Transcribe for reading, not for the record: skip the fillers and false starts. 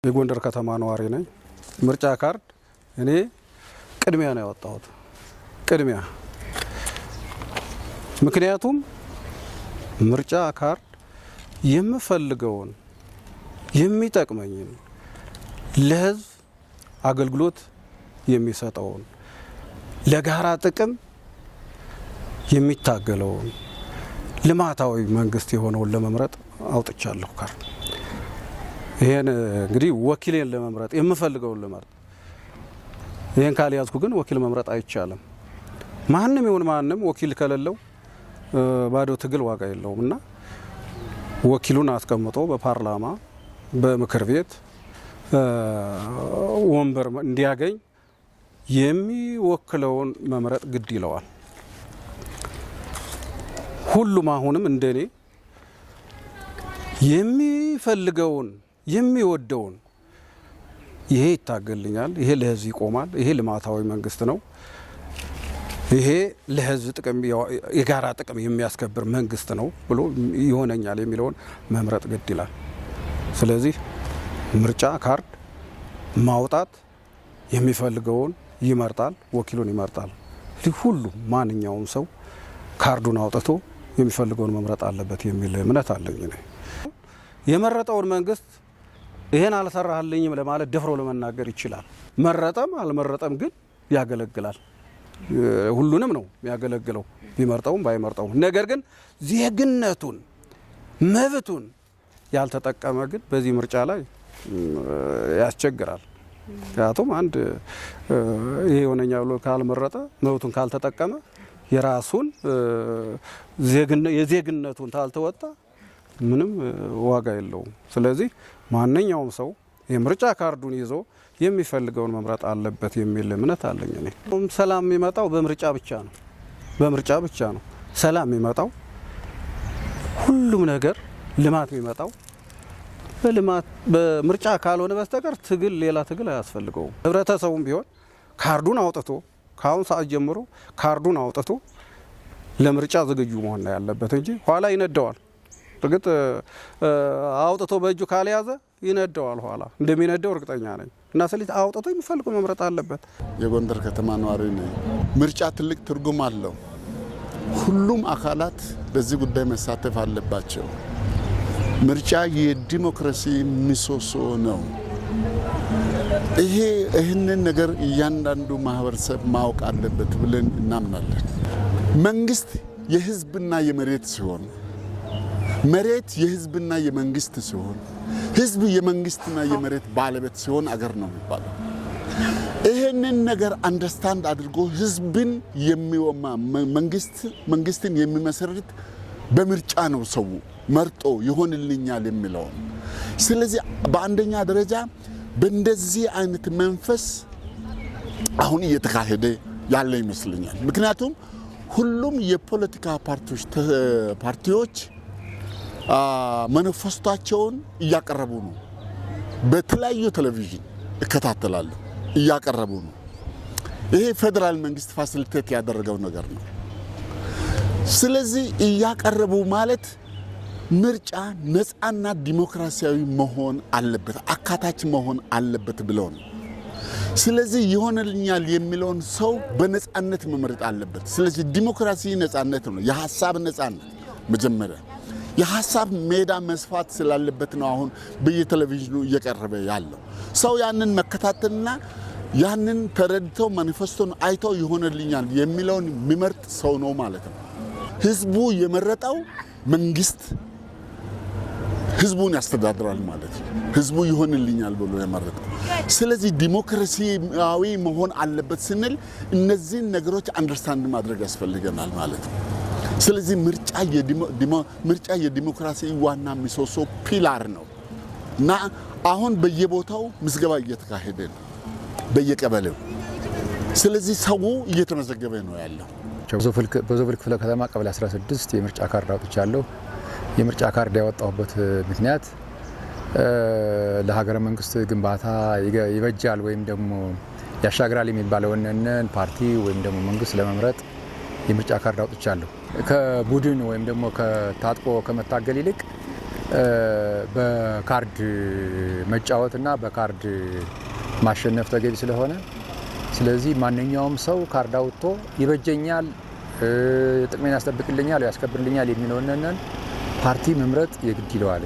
የጎንደር ከተማ ነዋሪ ነኝ። ምርጫ ካርድ እኔ ቅድሚያ ነው ያወጣሁት። ቅድሚያ ምክንያቱም ምርጫ ካርድ የምፈልገውን የሚጠቅመኝን ለህዝብ አገልግሎት የሚሰጠውን ለጋራ ጥቅም የሚታገለውን ልማታዊ መንግስት የሆነውን ለመምረጥ አውጥቻለሁ ካርድ። ይሄን እንግዲህ ወኪሌን ለመምረጥ የምፈልገውን ለመምረጥ ይሄን ካልያዝኩ ግን ወኪል መምረጥ አይቻልም። ማንንም ይሁን ማንንም ወኪል ከሌለው ባዶ ትግል ዋጋ የለውም እና ወኪሉን አስቀምጦ በፓርላማ በምክር ቤት ወንበር እንዲያገኝ የሚወክለውን መምረጥ ግድ ይለዋል። ሁሉም አሁንም እንደኔ የሚፈልገውን የሚወደውን ይሄ ይታገልኛል፣ ይሄ ለህዝብ ይቆማል፣ ይሄ ልማታዊ መንግስት ነው፣ ይሄ ለህዝብ ጥቅም የጋራ ጥቅም የሚያስከብር መንግስት ነው ብሎ ይሆነኛል የሚለውን መምረጥ ግድ ይላል። ስለዚህ ምርጫ ካርድ ማውጣት የሚፈልገውን ይመርጣል፣ ወኪሉን ይመርጣል። ሁሉም ማንኛውም ሰው ካርዱን አውጥቶ የሚፈልገውን መምረጥ አለበት የሚል እምነት አለኝ። የመረጠውን መንግስት ይሄን አልሰራህልኝም ለማለት ደፍሮ ለመናገር ይችላል። መረጠም አልመረጠም ግን ያገለግላል። ሁሉንም ነው የሚያገለግለው ቢመርጠውም ባይመርጠውም። ነገር ግን ዜግነቱን መብቱን ያልተጠቀመ ግን በዚህ ምርጫ ላይ ያስቸግራል። ምክንያቱም አንድ ይሄ ሆነኛ ብሎ ካልመረጠ መብቱን ካልተጠቀመ የራሱን የዜግነቱን ካልተወጣ ምንም ዋጋ የለውም። ስለዚህ ማንኛውም ሰው የምርጫ ካርዱን ይዞ የሚፈልገውን መምረጥ አለበት የሚል እምነት አለኝ። እኔ ሰላም የሚመጣው በምርጫ ብቻ ነው። በምርጫ ብቻ ነው ሰላም የሚመጣው። ሁሉም ነገር ልማት የሚመጣው በልማት በምርጫ ካልሆነ በስተቀር ትግል ሌላ ትግል አያስፈልገውም። ህብረተሰቡም ቢሆን ካርዱን አውጥቶ ካሁን ሰዓት ጀምሮ ካርዱን አውጥቶ ለምርጫ ዝግጁ መሆን ነው ያለበት እንጂ ኋላ ይነደዋል። እርግጥ አውጥቶ በእጁ ካልያዘ ይነደዋል። ኋላ እንደሚነደው እርግጠኛ ነኝ እና ስለዚህ አውጥቶ የሚፈልገው መምረጥ አለበት። የጎንደር ከተማ ነዋሪ ነኝ። ምርጫ ትልቅ ትርጉም አለው። ሁሉም አካላት በዚህ ጉዳይ መሳተፍ አለባቸው። ምርጫ የዲሞክራሲ ምሰሶ ነው። ይህንን ነገር እያንዳንዱ ማህበረሰብ ማወቅ አለበት ብለን እናምናለን። መንግስት የህዝብና የመሬት ሲሆን፣ መሬት የህዝብና የመንግስት ሲሆን፣ ህዝብ የመንግስትና የመሬት ባለቤት ሲሆን አገር ነው የሚባለው። ይህንን ነገር አንደርስታንድ አድርጎ ህዝብን መንግስትን የሚመሰርት በምርጫ ነው ሰው መርጦ ይሆንልኛል የሚለው። ስለዚህ በአንደኛ ደረጃ በእንደዚህ አይነት መንፈስ አሁን እየተካሄደ ያለ ይመስለኛል። ምክንያቱም ሁሉም የፖለቲካ ፓርቲዎች ማኒፌስቶአቸውን እያቀረቡ ነው። በተለያዩ ቴሌቪዥን እከታተላለሁ፣ እያቀረቡ ነው። ይሄ ፌደራል መንግስት ፋሲሊቴት ያደረገው ነገር ነው። ስለዚህ እያቀረቡ ማለት ምርጫ ነፃና ዲሞክራሲያዊ መሆን አለበት፣ አካታች መሆን አለበት ብለው ነው። ስለዚህ ይሆንልኛል የሚለውን ሰው በነፃነት መምረጥ አለበት። ስለዚህ ዲሞክራሲ ነፃነት ነው፣ የሐሳብ ነፃነት። መጀመሪያ የሐሳብ ሜዳ መስፋት ስላለበት ነው አሁን በየቴሌቪዥኑ እየቀረበ ያለው። ሰው ያንን መከታተልና ያንን ተረድተው ማኒፌስቶን አይተው ይሆንልኛል የሚለውን የሚመርጥ ሰው ነው ማለት ነው። ህዝቡ የመረጠው መንግስት ህዝቡን ያስተዳድራል ማለት ነው። ህዝቡ ይሆንልኛል ብሎ የመረጠው። ስለዚህ ዲሞክራሲያዊ መሆን አለበት ስንል እነዚህን ነገሮች አንደርስታንድ ማድረግ ያስፈልገናል ማለት ነው። ስለዚህ ምርጫ የዲሞክራሲ ዋና ምሰሶ ፒላር ነው እና አሁን በየቦታው ምዝገባ እየተካሄደ ነው በየቀበሌው። ስለዚህ ሰው እየተመዘገበ ነው ያለው። በዞብል ክፍለ ከተማ ቀበሌ 16 የምርጫ ካርድ አውጥቻለሁ። የምርጫ ካርድ ያወጣሁበት ምክንያት ለሀገረ መንግስት ግንባታ ይበጃል ወይም ደግሞ ያሻግራል የሚባለውን ፓርቲ ወይም ደግሞ መንግስት ለመምረጥ የምርጫ ካርድ አውጥቻለሁ። ከቡድን ወይም ደግሞ ከታጥቆ ከመታገል ይልቅ በካርድ መጫወትና በካርድ ማሸነፍ ተገቢ ስለሆነ ስለዚህ ማንኛውም ሰው ካርድ አውጥቶ ይበጀኛል፣ ጥቅሜን ያስጠብቅልኛል፣ ያስከብርልኛል የሚለውን ፓርቲ መምረጥ የግድ ይለዋል።